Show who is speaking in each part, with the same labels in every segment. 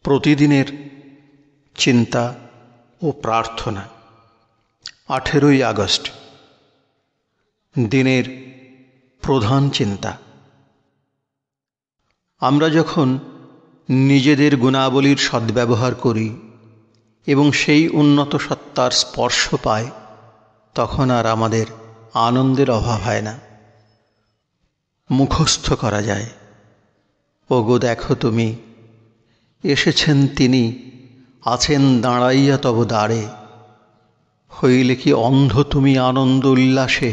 Speaker 1: প্রতিদিনের চিন্তা ও প্রার্থনা। 18ই আগস্ট দিনের প্রধান চিন্তা। আমরা যখন নিজেদের গুণাবলীর সদ্ব্যবহার করি এবং সেই উন্নত সত্তার স্পর্শ পাই, তখন আর আমাদের আনন্দের অভাব হয় না। মুখস্থ করা যায়, ওগো দেখো তুমি, এসেছেন তিনি, আছেন দাঁড়াইয়া তব দ্বারে। হইলে কি অন্ধ তুমি আনন্দ উল্লাসে,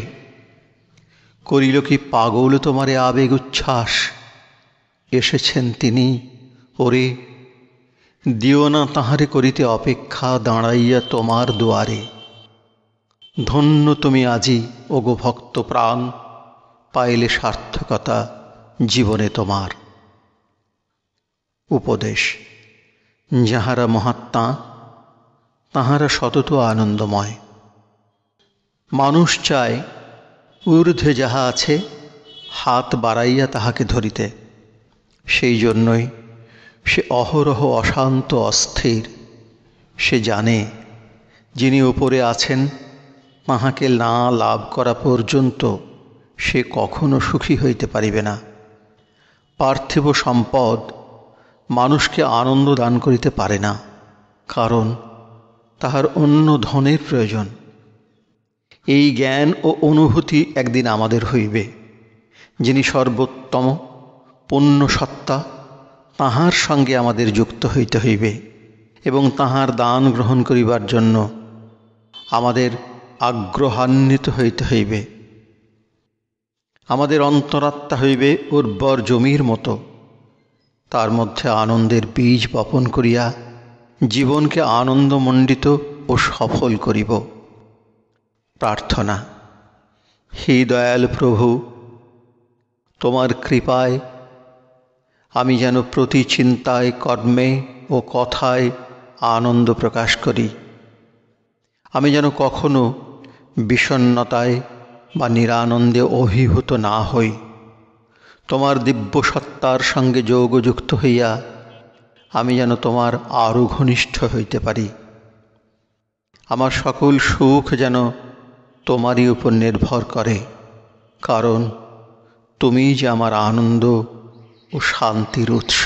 Speaker 1: করিল কি পাগল তোমারে আবেগ উচ্ছ্বাস। এসেছেন তিনি, ওরে দিও না তাহারে করিতে অপেক্ষা, দাঁড়াইয়া তোমার দুয়ারে। ধন্য তুমি আজি ওগো ভক্ত প্রাণ, পাইলে সার্থকতা জীবনে তোমার। উপদেশ: যাহারা মহাত্মা তাহারা সতত আনন্দময়। মানুষ চায় ঊর্ধ্বে যাহা আছে হাত বাড়াইয়া তাহাকে ধরিতে। সেই জন্যই সে অহরহ অশান্ত অস্থির। সে জানে যিনি উপরে আছেন তাহাকে না লাভ করা পর্যন্ত সে কখনো সুখী হইতে পারিবে না। পার্থিব সম্পদ মানুষকে আনন্দ দান করিতে পারে না, কারণ তাহার অন্য ধনের প্রয়োজন। এই জ্ঞান ও অনুভূতি একদিন আমাদের হইবে। যিনি সর্বোত্তম পূর্ণ সত্তা, তাহার সঙ্গে আমাদের যুক্ত হইতে হইবে এবং তাহার দান গ্রহণ করিবার জন্য আমাদের আগ্রহান্বিত হইতে হইবে। আমাদের অন্তরাত্মা হইবে উর্বর জমির মতো, তার মধ্যে আনন্দের বীজ বপন করিয়া জীবনকে আনন্দমণ্ডিত ও সফল করিব। প্রার্থনা: হে দয়াল প্রভু, তোমার কৃপায় আমি যেন প্রতি চিন্তায়, কর্মে ও কথায় আনন্দ প্রকাশ করি। আমি যেন কখনো বিষণ্ণতায় বা নিরানন্দে অভিভূত না হই। তোমার দিব্য সত্তার সঙ্গে যোগযুক্ত হইয়া আমি যেন তোমার আরও ঘনিষ্ঠ হইতে পারি। আমার সকল সুখ যেন তোমারই উপর নির্ভর করে, কারণ তুমিই যে আমার আনন্দ ও শান্তির উৎস।